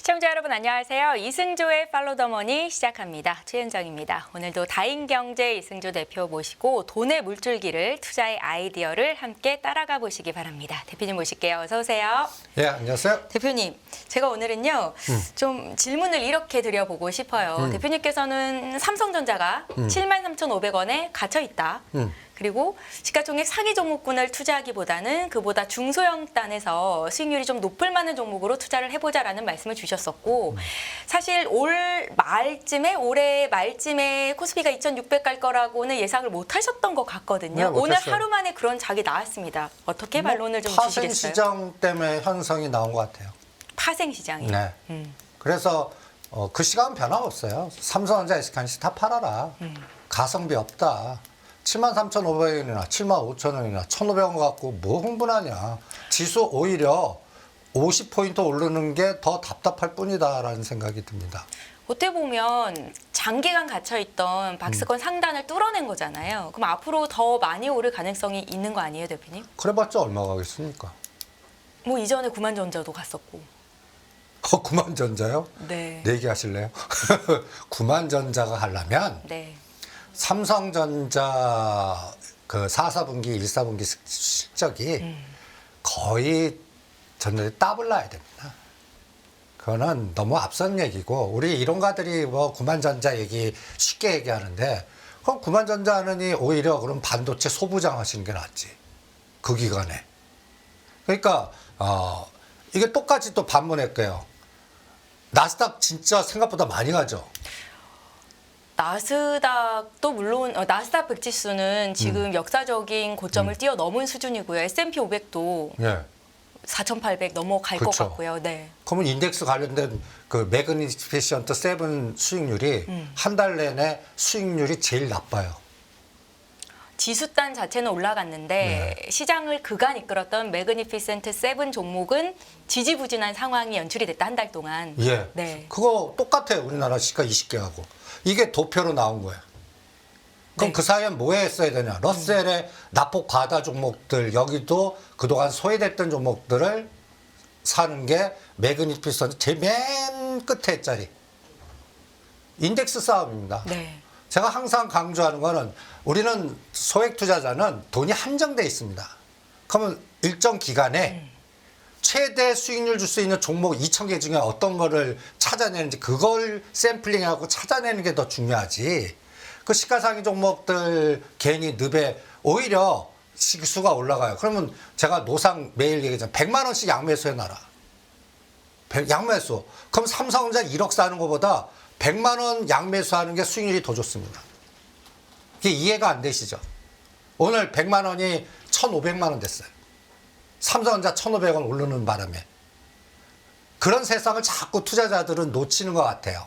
시청자 여러분 안녕하세요. 이승조의 팔로우 더 머니 시작합니다. 최현정입니다. 오늘도 다인경제 이승조 대표 모시고 돈의 물줄기를 투자의 아이디어를 함께 따라가 보시기 바랍니다. 대표님 모실게요. 어서 오세요. 예, 안녕하세요. 대표님, 제가 오늘은요. 좀 질문을 이렇게 드려보고 싶어요. 대표님께서는 삼성전자가 73,500원에 갇혀 있다. 그리고 시가총액 상위 종목군을 투자하기보다는 그보다 중소형 단에서 수익률이 좀 높을 만한 종목으로 투자를 해보자라는 말씀을 주셨었고 사실 올해 말쯤에 코스피가 2,600 갈 거라고는 예상을 못 하셨던 것 같거든요. 네, 오늘 못했어요. 하루 만에 그런 작이 나왔습니다. 어떻게 반론을 좀 파생 주시겠어요? 시장 때문에 현상이 나온 것 같아요. 파생 시장이요. 네. 그래서 그 시간은 변함없어요. 삼성전자, SK하이닉스 다 팔아라. 가성비 없다. 73,500원이나 75,000원이나 1,500원 갖고 뭐 흥분하냐. 지수 오히려 50포인트 오르는 게 더 답답할 뿐이다라는 생각이 듭니다. 어떻게 보면 장기간 갇혀있던 박스권 상단을 뚫어낸 거잖아요. 그럼 앞으로 더 많이 오를 가능성이 있는 거 아니에요, 대표님? 그래봤자 얼마 가겠습니까? 뭐 이전에 구만전자도 갔었고. 구만전자요? 네. 내 얘기 하실래요? 구만전자가 하려면 네. 삼성전자 그 4사분기, 1사분기 실적이 거의 전년에 더블 나야 됩니다. 그거는 너무 앞선 얘기고 우리 이론가들이 뭐 구만전자 얘기 쉽게 얘기하는데 그럼 구만전자 하느니 오히려 그럼 반도체 소부장 하시는 게 낫지. 그 기간에. 그러니까 이게 똑같이 또 반문할게요. 나스닥 진짜 생각보다 많이 가죠. 나스닥도 물론 나스닥 100지수는 지금 역사적인 고점을 뛰어넘은 수준이고요. S&P 500도 예. 4,800 넘어갈 것 그쵸. 같고요. 네. 그러면 인덱스 관련된 그 매그니피션트 7 수익률이 한 달 내내 수익률이 제일 나빠요. 지수단 자체는 올라갔는데 시장을 그간 이끌었던 매그니피센트 7 종목은 지지부진한 상황이 연출이 됐다 한 달 동안. 예. 네. 그거 똑같아요. 우리나라 시가 20개하고. 이게 도표로 나온 거예요. 그럼 네. 그 사이에 뭐 했어야 되냐. 러셀의 낙폭 과다 종목들, 여기도 그동안 소외됐던 종목들을 사는 게 매그니피센트 제일 맨 끝에 자리. 인덱스 싸움입니다. 네. 제가 항상 강조하는 거는 우리는 소액 투자자는 돈이 한정돼 있습니다. 그러면 일정 기간에 최대 수익률 줄 수 있는 종목 2,000개 중에 어떤 거를 찾아내는지 그걸 샘플링하고 찾아내는 게 더 중요하지. 그 시가상위 종목들 괜히 늪에 오히려 지수가 올라가요. 그러면 제가 노상 매일 얘기하잖아요. 100만 원씩 양매수 해놔라. 양매수. 그럼 삼성전자 1억 사는 것보다 100만 원 양매수하는 게 수익률이 더 좋습니다. 이게 이해가 안 되시죠? 오늘 100만 원이 1,500만 원 됐어요. 삼성전자 1,500원 오르는 바람에. 그런 세상을 자꾸 투자자들은 놓치는 것 같아요.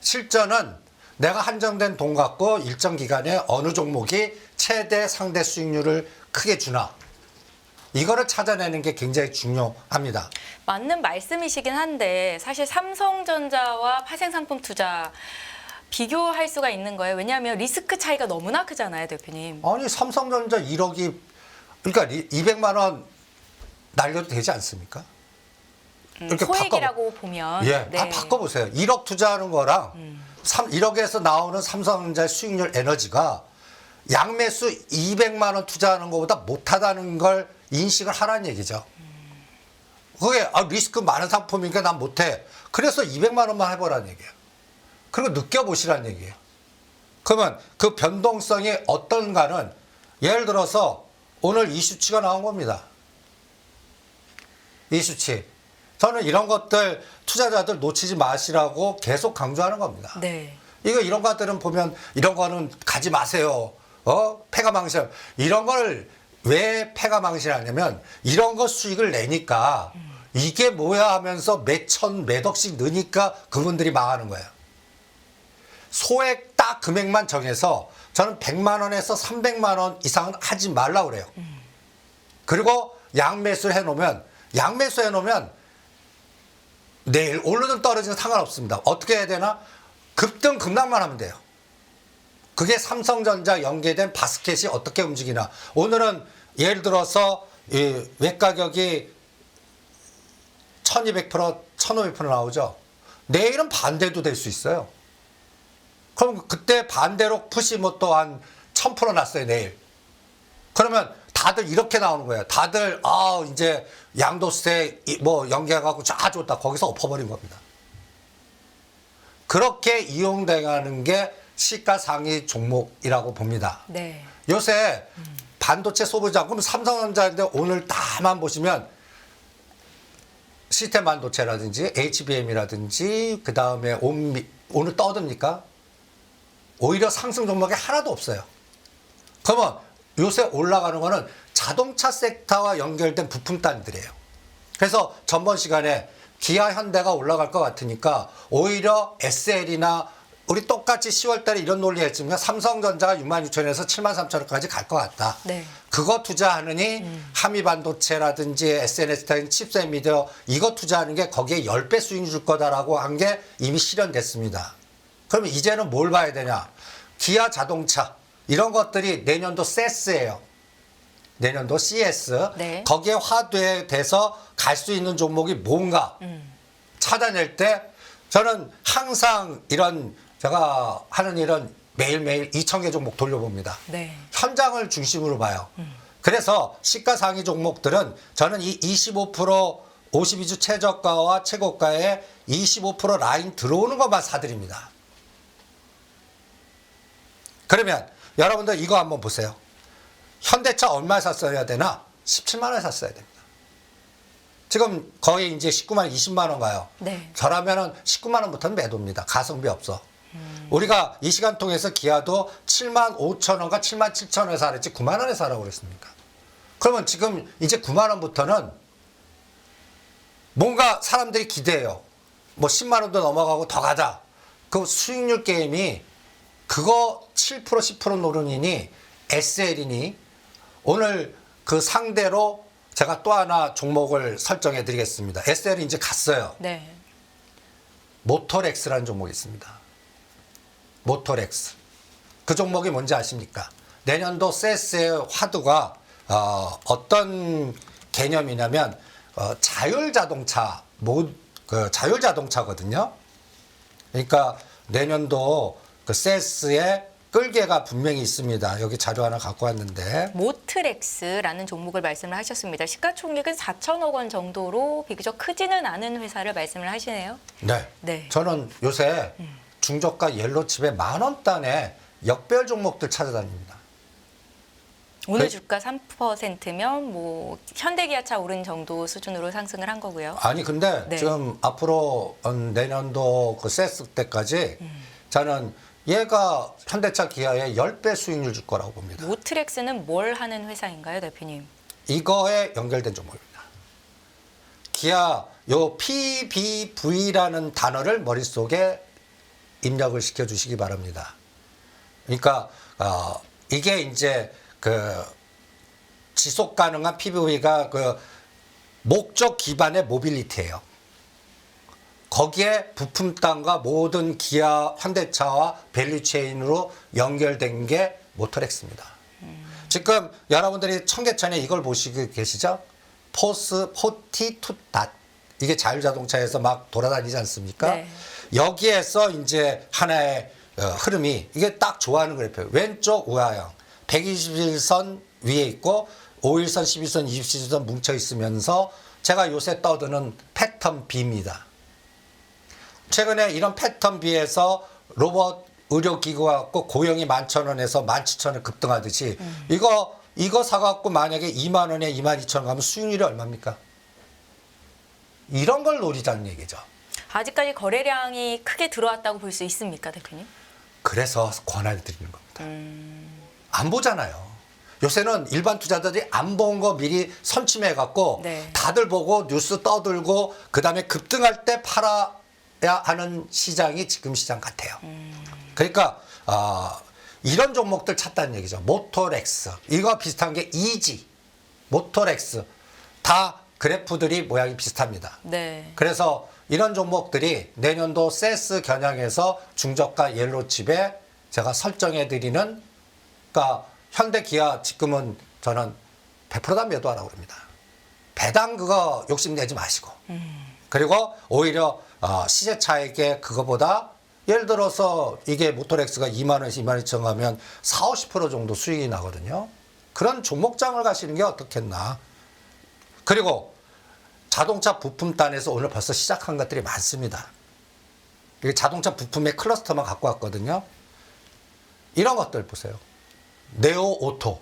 실전은 내가 한정된 돈 갖고 일정 기간에 어느 종목이 최대 상대 수익률을 크게 주나. 이거를 찾아내는 게 굉장히 중요합니다. 맞는 말씀이시긴 한데 사실 삼성전자와 파생상품 투자 비교할 수가 있는 거예요. 왜냐하면 리스크 차이가 너무나 크잖아요, 대표님. 아니 삼성전자 1억이 그러니까 200만 원 날려도 되지 않습니까? 이렇게 소액이라고 보면. 예, 네. 다 바꿔보세요. 1억 투자하는 거랑 1억에서 나오는 삼성전자 수익률 에너지가 양매수 200만 원 투자하는 것보다 못하다는 걸 인식을 하라는 얘기죠. 그게 리스크 많은 상품이니까 난 못해. 그래서 200만 원만 해보라는 얘기예요. 그리고 느껴보시라는 얘기예요. 그러면 그 변동성이 어떤가는 예를 들어서 오늘 이 수치가 나온 겁니다. 이 수치. 저는 이런 것들 투자자들 놓치지 마시라고 계속 강조하는 겁니다. 네. 이런 것들은 보면 이런 거는 가지 마세요. 패가망신. 이런 걸 왜 패가망신하냐면 이런 거 수익을 내니까 이게 뭐야 하면서 몇 억씩 넣으니까 그분들이 망하는 거예요. 소액 딱 금액만 정해서 저는 100만 원에서 300만 원 이상은 하지 말라고 그래요. 그리고 양매수를 해놓으면 내일 오르든 떨어지든 상관없습니다. 어떻게 해야 되나? 급등 급락만 하면 돼요. 그게 삼성전자 연계된 바스켓이 어떻게 움직이나. 오늘은 예를 들어서 외가격이 1200%, 1500% 나오죠. 내일은 반대도 될 수 있어요. 그럼 그때 반대로 푸시 뭐 또 한 1000% 났어요, 내일. 그러면 다들 이렇게 나오는 거예요. 다들 이제 양도세 뭐 연계해갖고 쫙 좋다. 거기서 엎어버린 겁니다. 그렇게 이용당하는 게 시가상위 종목이라고 봅니다. 네. 요새 반도체 소비자, 그럼 삼성전자인데 오늘 다만 보시면 시스템 반도체라든지 HBM이라든지 그 다음에 오늘 떠듭니까? 오히려 상승 종목이 하나도 없어요. 그러면 요새 올라가는 거는 자동차 섹터와 연결된 부품 단들이에요. 그래서 전번 시간에 기아 현대가 올라갈 것 같으니까 오히려 SL이나 우리 똑같이 10월 달에 이런 논리 했지만 삼성전자가 66,000원에서 73,000원까지 갈 것 같다. 네. 그거 투자하느니 한미반도체라든지 SNS라든지 칩셋 미디어 이거 투자하는 게 거기에 10배 수익 줄 거다라고 한 게 이미 실현됐습니다. 그럼 이제는 뭘 봐야 되냐? 기아 자동차 이런 것들이 내년도 CES예요. 내년도 CS. 네. 거기에 화두돼서 갈 수 있는 종목이 뭔가 찾아낼 때 저는 항상 이런 제가 하는 일은 매일매일 2,000개 종목 돌려봅니다. 네. 현장을 중심으로 봐요. 그래서 시가상위 종목들은 저는 이 25% 52주 최저가와 최고가에 25% 라인 들어오는 것만 사드립니다. 그러면 여러분들 이거 한번 보세요. 현대차 얼마에 샀어야 되나? 17만 원에 샀어야 됩니다. 지금 거의 이제 19만 원, 20만 원 가요. 네. 저라면은 19만 원부터는 매도입니다. 가성비 없어. 우리가 이 시간 통해서 기아도 7만 5천 원과 7만 7천 원에 사랬지 9만 원에 사라고 그랬습니까? 그러면 지금 이제 9만 원부터는 뭔가 사람들이 기대해요. 뭐 10만 원도 넘어가고 더 가자. 그 수익률 게임이 그거 7% 10% 노른이니 SL이니 오늘 그 상대로 제가 또 하나 종목을 설정해 드리겠습니다. SL이 이제 갔어요. 네. 모터렉스라는 종목이 있습니다. 모터렉스. 그 종목이 뭔지 아십니까? 내년도 CES의 화두가 어떤 개념이냐면 자율자동차, 자율자동차거든요. 그러니까 내년도 그 CES의 끌개가 분명히 있습니다. 여기 자료 하나 갖고 왔는데. 모트렉스라는 종목을 말씀을 하셨습니다. 시가총액은 4천억 원 정도로 비교적 크지는 않은 회사를 말씀을 하시네요. 네. 네. 저는 요새 중저가 옐로칩에 10,000원단에 역별 종목들 찾아다닙니다. 오늘 주가 3%면 뭐 현대기아차 오른 정도 수준으로 상승을 한 거고요. 아니 근데 네. 지금 앞으로 내년도 그 세스 때까지 저는 얘가 현대차 기아에 10배 수익률 줄 거라고 봅니다. 모트렉스는 뭘 하는 회사인가요, 대표님? 이거에 연결된 종목입니다. 기아 요 PBV라는 단어를 머릿속에 입력을 시켜주시기 바랍니다. 그러니까 이게 이제 그 지속 가능한 PBV가 그 목적 기반의 모빌리티예요. 거기에 부품단과 모든 기아 현대차와 밸류체인으로 연결된 게 모터렉스입니다. 지금 여러분들이 청계천에 이걸 보시고 계시죠? 포스 42닷 이게 자율자동차에서 막 돌아다니지 않습니까? 네. 여기에서 이제 하나의 흐름이 이게 딱 좋아하는 그래프예요. 왼쪽 우하형 121선 위에 있고 5일선, 11선, 27선 뭉쳐 있으면서 제가 요새 떠드는 패턴 B입니다. 최근에 이런 패턴 B에서 로봇 의료기구 갖고 고용이 11,000원에서 17,000원 급등하듯이 이거 사갖고 만약에 2만 원에 22,000원 가면 수익률이 얼마입니까? 이런 걸 노리자는 얘기죠. 아직까지 거래량이 크게 들어왔다고 볼 수 있습니까, 대표님? 그래서 권한을 드리는 겁니다. 안 보잖아요. 요새는 일반 투자자들이 안 본 거 미리 선침해갖고 네. 다들 보고 뉴스 떠들고 그다음에 급등할 때 팔아야 하는 시장이 지금 시장 같아요. 그러니까 이런 종목들 찾다는 얘기죠. 모터렉스 이거 비슷한 게 이지, 모터렉스 다 그래프들이 모양이 비슷합니다. 네. 그래서 이런 종목들이 내년도 세스 겨냥해서 중저가 옐로칩에 제가 설정해 드리는 그러니까 현대 기아 지금은 저는 100% 다 매도하라고 그럽니다. 배당 그거 욕심내지 마시고 그리고 오히려 시세 차익에 그거보다 예를 들어서 이게 모토렉스가 2만 원에서 2만 2천 가면 40, 50% 정도 수익이 나거든요. 그런 종목장을 가시는 게 어떻겠나. 그리고 자동차 부품단에서 오늘 벌써 시작한 것들이 많습니다. 이게 자동차 부품의 클러스터만 갖고 왔거든요. 이런 것들 보세요. 네오 오토.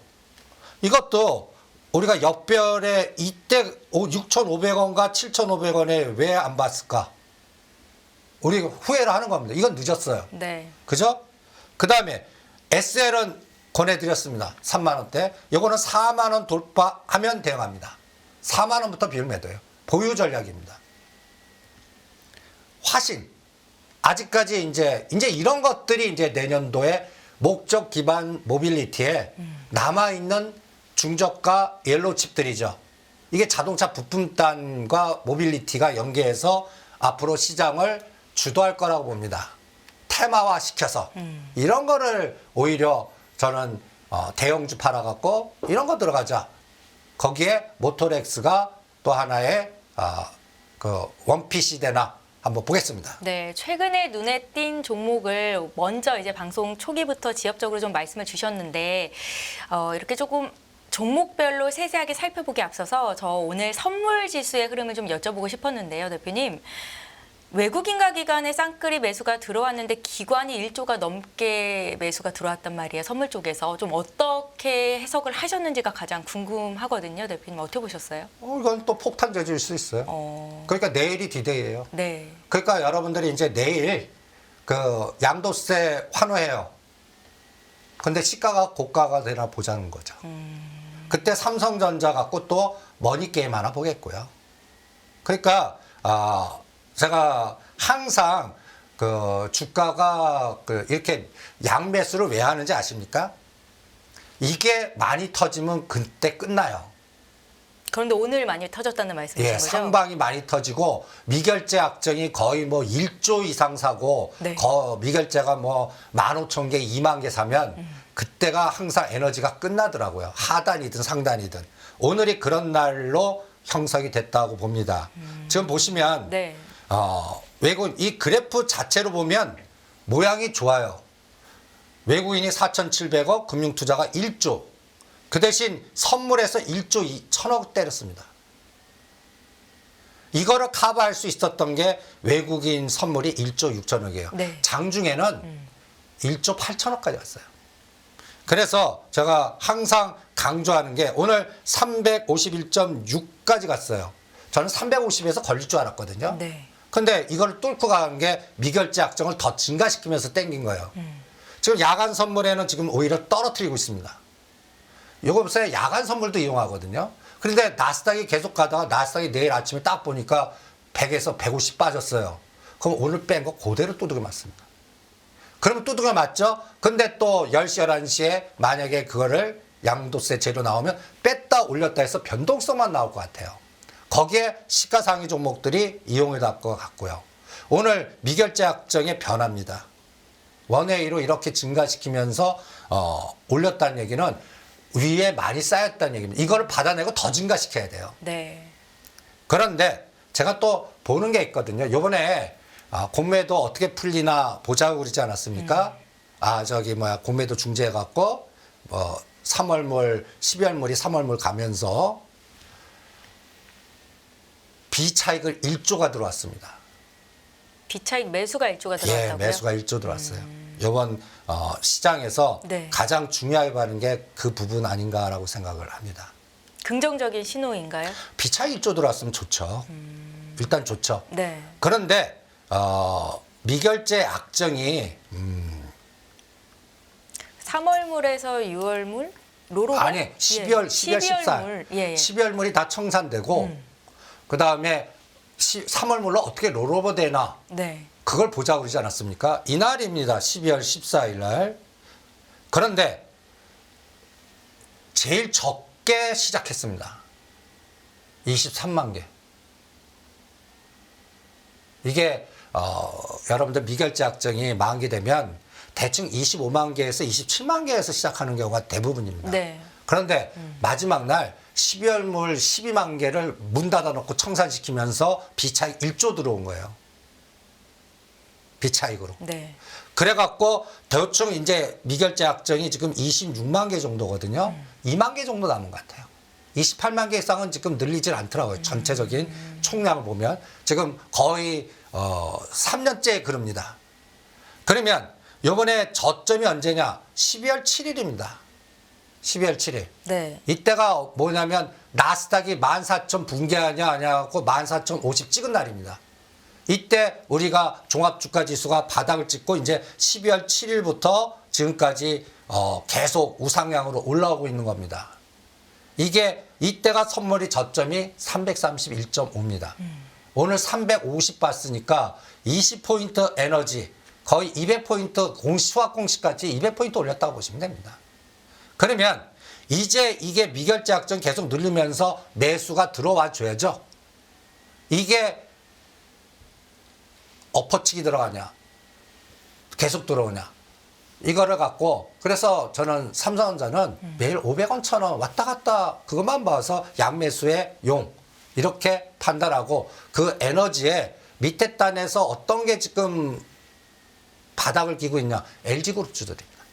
이것도 우리가 역별에 이때 6,500원과 7,500원에 왜 안 봤을까? 우리 후회를 하는 겁니다. 이건 늦었어요. 네. 그죠? 그 다음에 SL은 권해드렸습니다. 3만 원대. 이거는 4만 원 돌파하면 대응합니다. 4만 원부터 비율 매도예요. 보유 전략입니다. 화신. 아직까지 이제 이런 것들이 이제 내년도에 목적 기반 모빌리티에 남아있는 중저가 옐로우 칩들이죠. 이게 자동차 부품단과 모빌리티가 연계해서 앞으로 시장을 주도할 거라고 봅니다. 테마화 시켜서 이런 거를 오히려 저는 대형주 팔아갖고 이런 거 들어가자. 거기에 모토렉스가 또 하나의 그 원피시 되나 한번 보겠습니다. 네, 최근에 눈에 띈 종목을 먼저 이제 방송 초기부터 지역적으로 좀 말씀을 주셨는데 이렇게 조금 종목별로 세세하게 살펴보기 앞서서 저 오늘 선물 지수의 흐름을 좀 여쭤보고 싶었는데요, 대표님. 외국인과 기관의 쌍끌이 매수가 들어왔는데 기관이 1조가 넘게 매수가 들어왔단 말이에요. 선물 쪽에서. 좀 어떻게 해석을 하셨는지가 가장 궁금하거든요. 대표님 어떻게 보셨어요? 이건 또 폭탄 저주일 수 있어요. 그러니까 내일이 디데이예요. 네. 그러니까 여러분들이 이제 내일 그 양도세 환호해요. 근데 시가가 고가가 되나 보자는 거죠. 그때 삼성전자 갖고 또 머니게임 하나 보겠고요. 그러니까 제가 항상 그 주가가 그 이렇게 양매수를 왜 하는지 아십니까? 이게 많이 터지면 그때 끝나요. 그런데 오늘 많이 터졌다는 말씀이신 예, 거죠? 상방이 많이 터지고 미결제 악정이 거의 뭐 1조 이상 사고 네. 미결제가 뭐 15,000개, 2만 개 사면 그때가 항상 에너지가 끝나더라고요. 하단이든 상단이든. 오늘이 그런 날로 형성이 됐다고 봅니다. 지금 보시면 네. 외국인 이 그래프 자체로 보면 모양이 좋아요. 외국인이 4,700억, 금융투자가 1조. 그 대신 선물에서 1조 2천억 때렸습니다. 이거를 커버할 수 있었던 게 외국인 선물이 1조 6천억이에요. 네. 장중에는 1조 8천억까지 왔어요. 그래서 제가 항상 강조하는 게 오늘 351.6까지 갔어요. 저는 350에서 걸릴 줄 알았거든요. 네. 근데 이걸 뚫고 간 게 미결제 악정을 더 증가시키면서 땡긴 거예요. 지금 야간 선물에는 지금 오히려 떨어뜨리고 있습니다. 요거 보세요. 야간 선물도 이용하거든요. 그런데 나스닥이 계속 가다가 나스닥이 내일 아침에 딱 보니까 100에서 150 빠졌어요. 그럼 오늘 뺀 거 그대로 두들겨 맞습니다. 그러면 두들겨 맞죠? 근데 또 10시, 11시에 만약에 그거를 양도세 제로 나오면 뺐다 올렸다 해서 변동성만 나올 것 같아요. 거기에 시가상위 종목들이 이용을 할 것 같고요. 오늘 미결제 악정의 변화입니다. 원웨이로 이렇게 증가시키면서 올렸다는 얘기는 위에 많이 쌓였다는 얘기입니다. 이거를 받아내고 더 증가시켜야 돼요. 네. 그런데 제가 또 보는 게 있거든요. 요번에 공매도 어떻게 풀리나 보자고 그러지 않았습니까? 공매도 중지해갖고 3월물, 12월물이 3월물 가면서 비차익을 1조가 들어왔습니다. 비차익 매수가 1조가 들어왔다고요? 예, 매수가 1조 들어왔어요. 이번 시장에서 네. 가장 중요하게 봐는 게 그 부분 아닌가라고 생각을 합니다. 긍정적인 신호인가요? 비차익 1조 들어왔으면 좋죠. 일단 좋죠. 네. 그런데 미결제 악정이 3월물에서 6월물? 로로가? 아니 12월 14일 물. 예. 12월물이 다 청산되고 그 다음에 3월물로 어떻게 롤오버 되나 네. 그걸 보자고 그러지 않았습니까? 이날입니다. 12월 14일 날. 그런데 제일 적게 시작했습니다. 23만 개. 이게 여러분들 미결제 악정이 만기되면 대충 25만 개에서 27만 개에서 시작하는 경우가 대부분입니다. 네. 그런데 마지막 날 12월물 12만 개를 문 닫아놓고 청산시키면서 비차익 1조 들어온 거예요. 비차익으로. 네. 그래갖고 대충 이제 미결제 약정이 지금 26만 개 정도거든요. 2만 개 정도 남은 것 같아요. 28만 개 이상은 지금 늘리질 않더라고요. 전체적인 총량을 보면. 지금 거의 3년째 그럽니다. 그러면 요번에 저점이 언제냐? 12월 7일입니다. 12월 7일. 네. 이때가 뭐냐면 나스닥이 14,000 붕괴하냐 아냐고 14,050 찍은 날입니다. 이때 우리가 종합주가지수가 바닥을 찍고 이제 12월 7일부터 지금까지 계속 우상향으로 올라오고 있는 겁니다. 이게 이때가 선물이 저점이 331.5입니다. 오늘 350 봤으니까 20포인트 에너지 거의 200포인트 수학 공식까지 200포인트 올렸다고 보시면 됩니다. 그러면 이제 이게 미결제 약정 계속 누르면서 매수가 들어와 줘야죠. 이게 엎어치기 들어가냐 계속 들어오냐 이거를 갖고 그래서 저는 삼성전자는 매일 500원 1,000원 왔다 갔다 그것만 봐서 양매수의 용 이렇게 판단하고 그 에너지에 밑에 단에서 어떤 게 지금 바닥을 끼고 있냐 LG그룹주들입니다.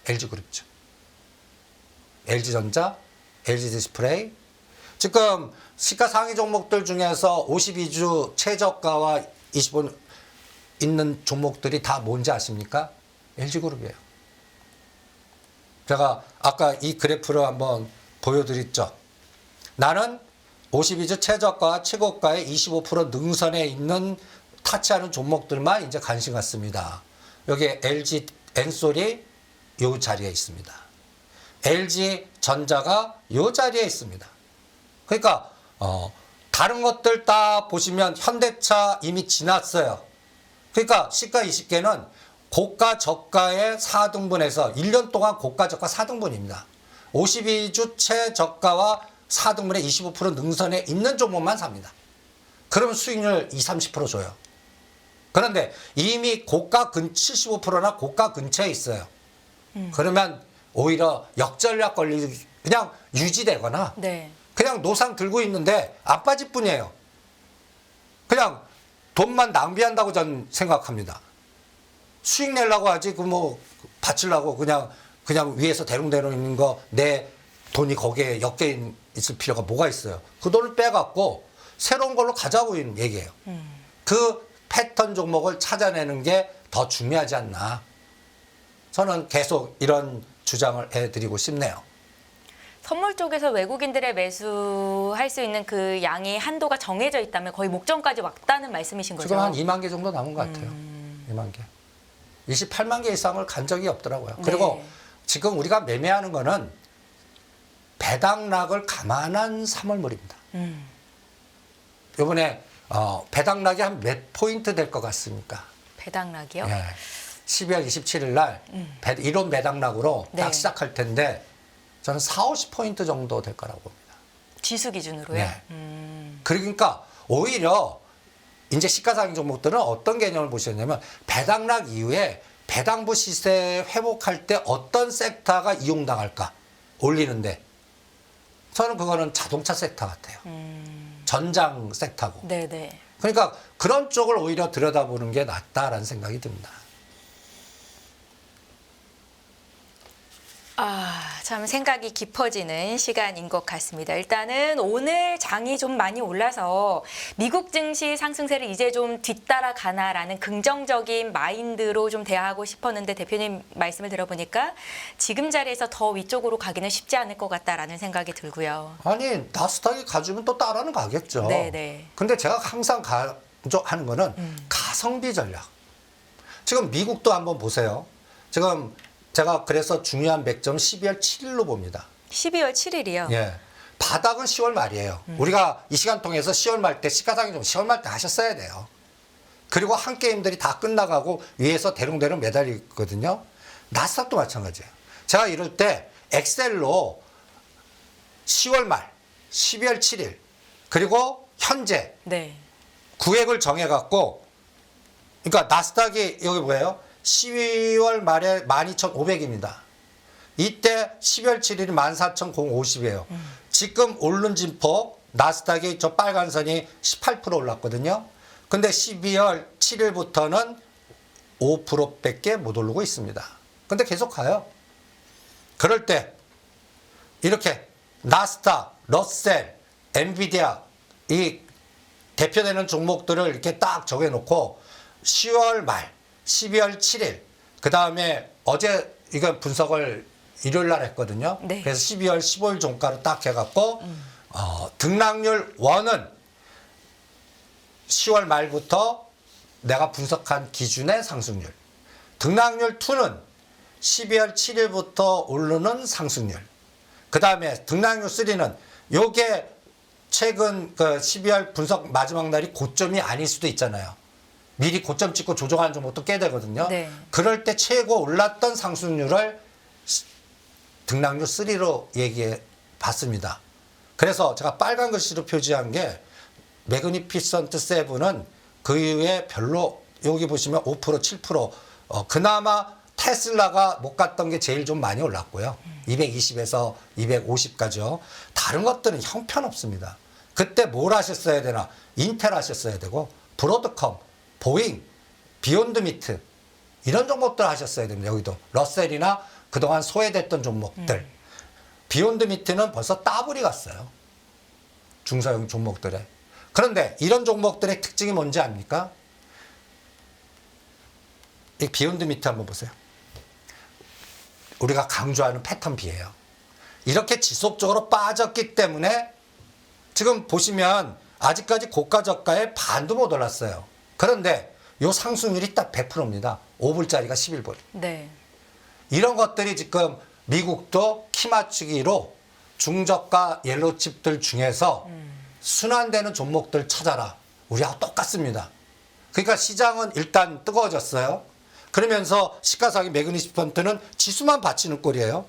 LG그룹주 LG전자 LG디스플레이 지금 시가 상위 종목들 중에서 52주 최저가와 25 있는 종목들이 다 뭔지 아십니까? LG그룹이에요. 제가 아까 이 그래프를 한번 보여드렸죠. 나는 52주 최저가와 최고가의 25% 능선에 있는 타치하는 종목들만 이제 관심 갖습니다. 여기 LG 엔솔이 이 자리에 있습니다. LG 전자가 이 자리에 있습니다. 그러니까 다른 것들 다 보시면 현대차 이미 지났어요. 그러니까 시가 20개는 고가 저가의 4등분해서 1년 동안 고가 저가 4등분입니다. 52주 최저가와 4등분의 25% 능선에 있는 종목만 삽니다. 그러면 수익률 20-30% 줘요. 그런데 이미 고가 75%나 고가 근처에 있어요. 그러면 오히려 역전략 걸리기 그냥 유지되거나 네. 그냥 노상 들고 있는데 안 빠질 뿐이에요. 그냥 돈만 낭비한다고 저는 생각합니다. 수익 내려고 하지 그 뭐 바치려고 그냥 위에서 대롱대롱 있는 거 내 돈이 거기에 엮여 있을 필요가 뭐가 있어요. 그 돈을 빼갖고 새로운 걸로 가자고 얘기해요. 그 패턴 종목을 찾아내는 게 더 중요하지 않나. 저는 계속 이런 주장을 해드리고 싶네요. 선물 쪽에서 외국인들의 매수할 수 있는 그 양의 한도가 정해져 있다면 거의 목전까지 왔다는 말씀이신 거죠? 지금 한 2만 개 정도 남은 것 같아요. 2만 개. 28만 개 이상을 간 적이 없더라고요. 그리고 네. 지금 우리가 매매하는 거는 배당락을 감안한 3월물입니다. 이번에 배당락이 한 몇 포인트 될 것 같습니까? 배당락이요? 예. 12월 27일 날 이론 배당락으로 네. 딱 시작할 텐데 저는 40-50포인트 정도 될 거라고 봅니다. 지수 기준으로요? 네. 그러니까 오히려 이제 시가상위 종목들은 어떤 개념을 보셨냐면 배당락 이후에 배당부 시세 회복할 때 어떤 섹터가 이용당할까 올리는데 저는 그거는 자동차 섹터 같아요. 전장 섹터고. 네네. 그러니까 그런 쪽을 오히려 들여다보는 게 낫다라는 생각이 듭니다. 참 생각이 깊어지는 시간인 것 같습니다. 일단은 오늘 장이 좀 많이 올라서 미국 증시 상승세를 이제 좀 뒤따라가나라는 긍정적인 마인드로 좀 대하고 싶었는데 대표님 말씀을 들어보니까 지금 자리에서 더 위쪽으로 가기는 쉽지 않을 것 같다라는 생각이 들고요. 아니 나스닥이 가주면 또 따라는 가겠죠. 네네. 근데 제가 항상 강조하는 거는 가성비 전략. 지금 미국도 한번 보세요. 지금 제가 그래서 중요한 맥점 12월 7일로 봅니다. 12월 7일이요? 예. 바닥은 10월 말이에요. 우리가 이 시간 통해서 10월 말 때 시가상이 좀 10월 말 때 하셨어야 돼요. 그리고 한 게임들이 다 끝나가고 위에서 대롱대롱 매달리거든요. 나스닥도 마찬가지예요. 제가 이럴 때 엑셀로 10월 말, 12월 7일 그리고 현재 네. 구획을 정해갖고 그러니까 나스닥이 여기 뭐예요? 12월 말에 12,500입니다. 이때 12월 7일이 14,050이에요. 지금 오른 진폭 나스닥이 저 빨간 선이 18% 올랐거든요. 근데 12월 7일부터는 5%밖에 못 오르고 있습니다. 근데 계속 가요. 그럴 때 이렇게 나스닥, 러셀, 엔비디아 이 대표되는 종목들을 이렇게 딱 정해놓고 10월 말, 12월 7일 그 다음에 어제 이거 분석을 일요일 날 했거든요. 네. 그래서 12월 15일 종가로 딱 해갖고 등락률 1은 10월 말부터 내가 분석한 기준의 상승률. 등락률 2는 12월 7일부터 오르는 상승률. 그 다음에 등락률 3는 요게 최근 그 12월 분석 마지막 날이 고점이 아닐 수도 있잖아요. 미리 고점 찍고 조정하는 종목도 꽤 되거든요. 네. 그럴 때 최고 올랐던 상승률을 등락률 3로 얘기해 봤습니다. 그래서 제가 빨간 글씨로 표지한 게 매그니피선트 7은 그 이후에 별로 여기 보시면 5% 7% 그나마 테슬라가 못 갔던 게 제일 좀 많이 올랐고요. 220에서 250까지요. 다른 것들은 형편없습니다. 그때 뭘 하셨어야 되나? 인텔 하셨어야 되고 브로드컴, 보잉, 비욘드 미트 이런 종목들 하셨어야 됩니다. 여기도 러셀이나 그동안 소외됐던 종목들. 비욘드 미트는 벌써 따블이 갔어요. 중소형 종목들에. 그런데 이런 종목들의 특징이 뭔지 압니까? 이 비욘드 미트 한번 보세요. 우리가 강조하는 패턴 B예요. 이렇게 지속적으로 빠졌기 때문에 지금 보시면 아직까지 고가 저가의 반도 못 올랐어요. 그런데 요 상승률이 딱 100%입니다. 5불짜리가 11불. 네. 이런 것들이 지금 미국도 키 맞추기로 중저가 옐로칩들 중에서 순환되는 종목들 찾아라. 우리하고 똑같습니다. 그러니까 시장은 일단 뜨거워졌어요. 그러면서 시가상의 매그니피선트는 지수만 받치는 꼴이에요.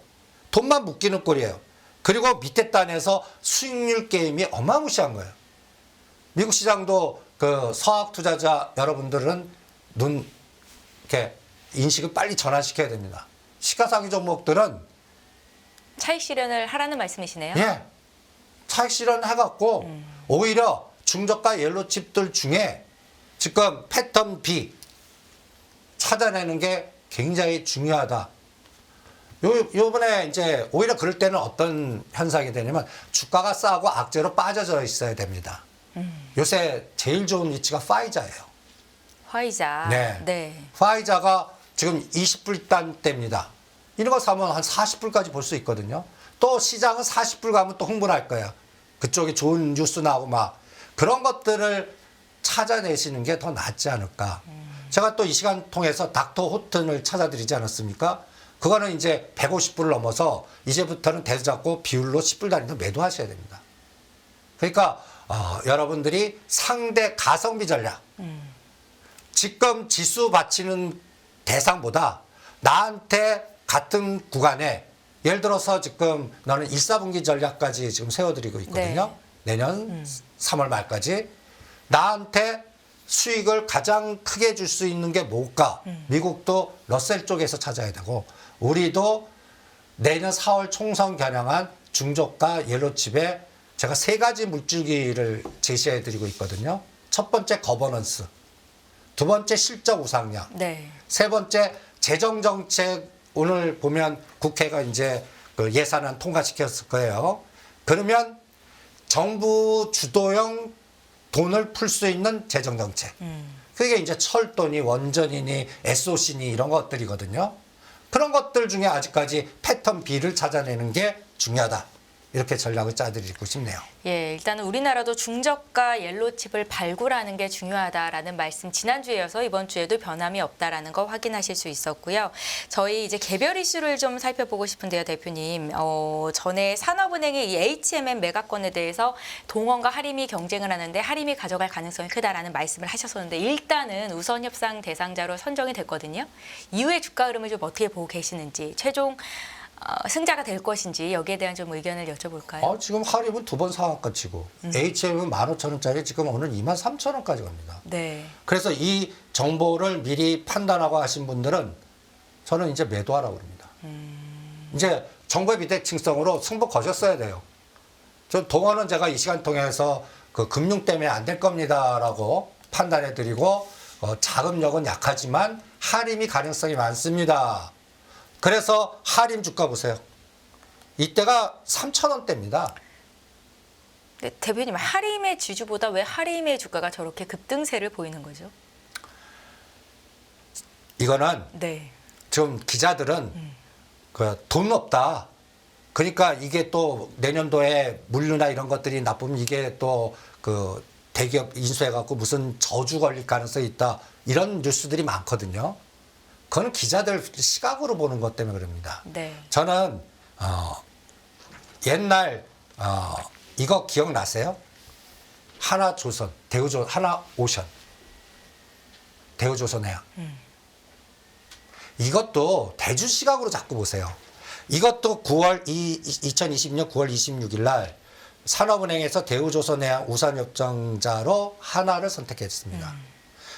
돈만 묶이는 꼴이에요. 그리고 밑에 단에서 수익률 게임이 어마무시한 거예요. 미국 시장도 그 서학 투자자 여러분들은 눈 이렇게 인식을 빨리 전환시켜야 됩니다. 시가상위 종목들은 차익 실현을 하라는 말씀이시네요. 예, 차익 실현 해갖고 오히려 중저가 옐로칩들 중에 지금 패턴 B 찾아내는 게 굉장히 중요하다. 요번에 이제 오히려 그럴 때는 어떤 현상이 되냐면 주가가 싸고 악재로 빠져져 있어야 됩니다. 요새 제일 좋은 위치가 파이자예요. 화이자. 네. 네. 파이자가 지금 20불단대입니다. 이런 거 사면 한 40불까지 볼 수 있거든요. 또 시장은 40불 가면 또 흥분할 거예요. 그쪽에 좋은 뉴스 나오고 막 그런 것들을 찾아내시는 게 더 낫지 않을까. 제가 또 이 시간 통해서 닥터 호튼을 찾아드리지 않았습니까? 그거는 이제 150불을 넘어서 이제부터는 대수 잡고 비율로 10불 단위로 매도하셔야 됩니다. 그러니까 여러분들이 상대 가성비 전략. 지금 지수 받치는 대상보다 나한테 같은 구간에 예를 들어서 지금 너는 1, 4분기 전략까지 지금 세워드리고 있거든요. 네. 내년 3월 말까지. 나한테 수익을 가장 크게 줄 수 있는 게 뭘까? 미국도 러셀 쪽에서 찾아야 되고 우리도 내년 4월 총선 겨냥한 중저가 옐로칩에 제가 3가지 물줄기를 제시해 드리고 있거든요. 첫 번째 거버넌스, 두 번째 실적 우상향, 네. 세 번째 재정정책. 오늘 보면 국회가 이제 그 예산안 통과시켰을 거예요. 그러면 정부 주도형 돈을 풀 수 있는 재정정책. 그게 이제 철도니 원전이니 SOC니 이런 것들이거든요. 그런 것들 중에 아직까지 패턴 B를 찾아내는 게 중요하다. 이렇게 전략을 짜드리고 싶네요. 예, 일단은 우리나라도 중저가 옐로칩을 발굴하는 게 중요하다라는 말씀 지난주에 이번 주에도 변함이 없다라는 거 확인하실 수 있었고요. 저희 이제 개별 이슈를 좀 살펴보고 싶은데요, 대표님. 전에 산업은행의 이 HMM 매각권에 대해서 동원과 하림이 경쟁을 하는데 하림이 가져갈 가능성이 크다라는 말씀을 하셨었는데 일단은 우선 협상 대상자로 선정이 됐거든요. 이후에 주가 흐름을 좀 어떻게 보고 계시는지 최종 승자가 될 것인지 여기에 대한 좀 의견을 여쭤볼까요? 지금 하림은 2번 상한가 치고 HM은 15,000원짜리 지금 오늘 23,000원까지 갑니다. 네. 그래서 이 정보를 미리 판단하고 하신 분들은 저는 이제 매도하라고 그럽니다. 이제 정보의 비대칭성으로 승부 거셨어야 돼요. 저 동원은 제가 이 시간 통해서 그 금융 때문에 안 될 겁니다라고 판단해드리고 자금력은 약하지만 하림이 가능성이 많습니다. 그래서 하림 주가 보세요. 이때가 3,000원대입니다. 네, 대표님 하림의 지주보다 왜 하림의 주가가 저렇게 급등세를 보이는 거죠? 이거는 네. 지금 기자들은 그 돈 없다. 그러니까 이게 또 내년도에 물류나 이런 것들이 나쁘면 이게 또 그 대기업 인수해갖고 무슨 저주 걸릴 가능성이 있다. 이런 뉴스들이 많거든요. 그건 기자들 시각으로 보는 것 때문에 그럽니다. 네. 저는 옛날 이거 기억나세요? 하나조선, 하나오션, 대우조선해양. 이것도 대주 시각으로 자꾸 보세요. 이것도 2020년 9월 26일 날 산업은행에서 대우조선해양 우산협정자로 하나를 선택했습니다.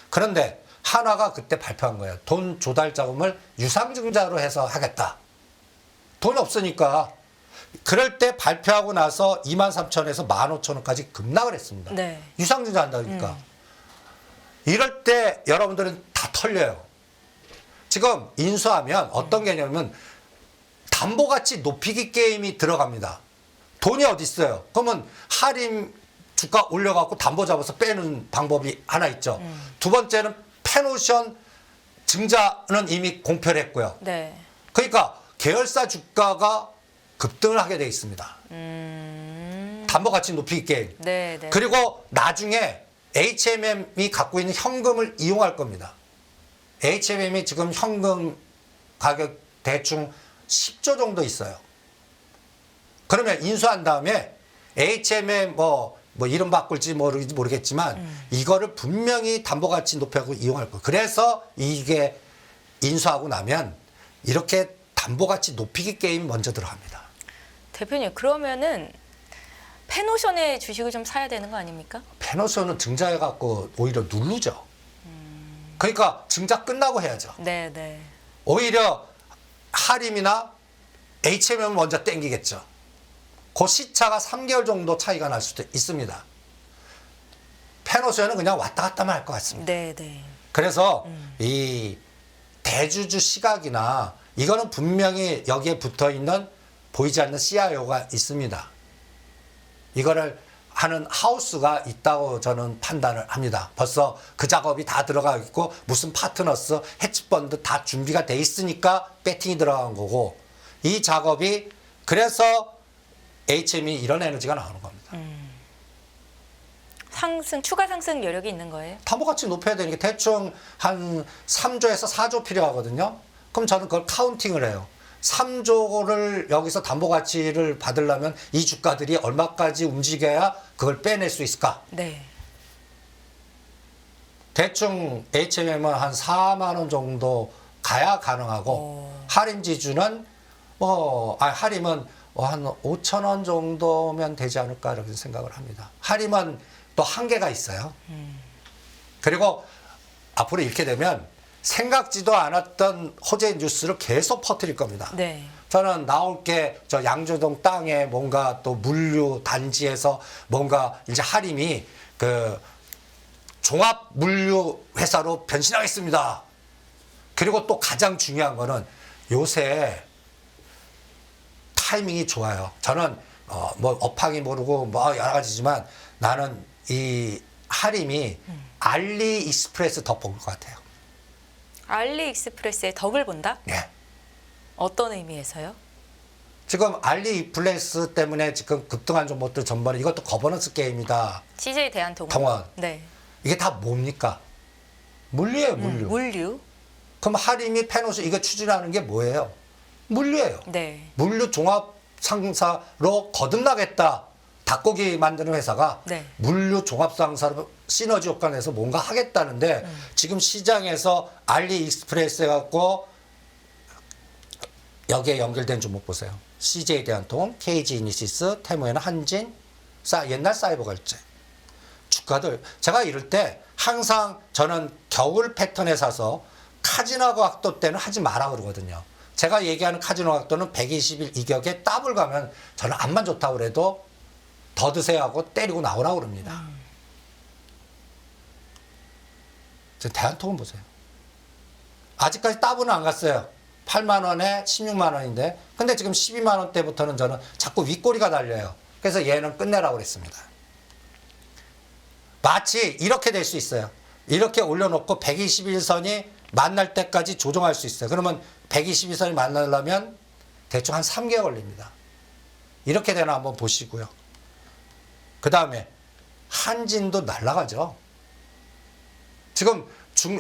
그런데 하나가 그때 발표한 거예요. 돈 조달 자금을 유상증자로 해서 하겠다. 돈 없으니까. 그럴 때 발표하고 나서 23,000원에서 15,000원까지 급락을 했습니다. 네. 유상증자 한다니까. 이럴 때 여러분들은 다 털려요. 지금 인수하면 어떤 개념이면 담보가치 높이기 게임이 들어갑니다. 돈이 어디 있어요? 그러면 하림 주가 올려갖고 담보 잡아서 빼는 방법이 하나 있죠. 두 번째는 페노션 증자는 이미 공표를 했고요. 네. 그러니까 계열사 주가가 급등을 하게 돼 있습니다. 담보가치 높이기 게임. 네, 네. 그리고 나중에 HMM이 갖고 있는 현금을 이용할 겁니다. HMM이 지금 현금 가격 대충 10조 정도 있어요. 그러면 인수한 다음에 HMM 뭐 이름 바꿀지 모르겠지만 이거를 분명히 담보가치 높여고 이용할 거예요. 그래서 이게 인수하고 나면 이렇게 담보가치 높이기 게임이 먼저 들어갑니다. 대표님 그러면은 페노션의 주식을 좀 사야 되는 거 아닙니까? 페노션은 증자해갖고 오히려 누르죠. 그러니까 증자 끝나고 해야죠. 네, 네. 오히려 하림이나 HMM을 먼저 땡기겠죠. 그 시차가 3개월 정도 차이가 날 수도 있습니다. 페노션은 그냥 왔다 갔다만 할 것 같습니다. 네, 네. 그래서 이 대주주 시각이나 이거는 분명히 여기에 붙어 있는 보이지 않는 CIO가 있습니다. 이거를 하는 하우스가 있다고 저는 판단을 합니다. 벌써 그 작업이 다 들어가 있고 무슨 파트너스, 해치펀드 다 준비가 돼 있으니까 배팅이 들어간 거고 이 작업이 그래서 HM이 이런 에너지가 나오는 겁니다. 추가 상승 여력이 있는 거예요? 담보가치 높여야 되는 게 대충 한 3조에서 4조 필요하거든요. 그럼 저는 그걸 카운팅을 해요. 3조를 여기서 담보가치를 받으려면 이 주가들이 얼마까지 움직여야 그걸 빼낼 수 있을까? 네. 대충 HMM은 한 4만 원 정도 가야 가능하고 할인 지주는 할인은 한 5천 원 정도면 되지 않을까 이렇게 생각을 합니다. 할인은 또 한계가 있어요. 그리고 앞으로 이렇게 되면 생각지도 않았던 호재 뉴스를 계속 퍼뜨릴 겁니다. 네. 저는 나올 게 저 양조동 땅에 뭔가 또 물류 단지에서 뭔가 이제 할인이 그 종합 물류 회사로 변신하겠습니다. 그리고 또 가장 중요한 거는 요새 타이밍이 좋아요. 저는 뭐 업황이 모르고 뭐 여러 가지지만 나는 이 할인이 알리익스프레스 더 볼 것 같아요. 알리익스프레스의 덕을 본다? 예. 어떤 의미에서요? 지금 알리익스프레스 때문에 지금 급등한 종목들 전반에 이것도 거버넌스 게임이다. CJ 대한통운. 통원. 네. 이게 다 뭡니까? 물류예요, 물류. 물류. 그럼 할인이 페노션 이거 추진하는 게 뭐예요? 물류예요. 네. 물류 종합 상사로 거듭나겠다. 닭고기 만드는 회사가 네. 물류 종합 상사로 시너지 효과 내서 뭔가 하겠다는데 지금 시장에서 알리익스프레스 해갖고 여기에 연결된 종목 보세요. CJ 대한통운, KG 이니시스, 테무에는 한진, 옛날 사이버결제. 주가들 제가 이럴 때 항상 저는 겨울 패턴에 사서 카지노 각도 때는 하지 마라 그러거든요. 제가 얘기하는 카지노 각도는 120일 이격에 더블 가면 저는 암만 좋다고 그래도 더 드세요 하고 때리고 나오라고 그럽니다. 저 대한통운 보세요. 아직까지 따분은 안 갔어요. 8만 원에 16만 원인데 근데 지금 12만 원대부터는 저는 자꾸 윗꼬리가 달려요. 그래서 얘는 끝내라고 그랬습니다. 마치 이렇게 될 수 있어요. 이렇게 올려놓고 121선이 만날 때까지 조정할 수 있어요. 그러면 121선이 만나려면 대충 한 3개월 걸립니다. 이렇게 되나 한번 보시고요. 그 다음에 한진도 날아가죠. 지금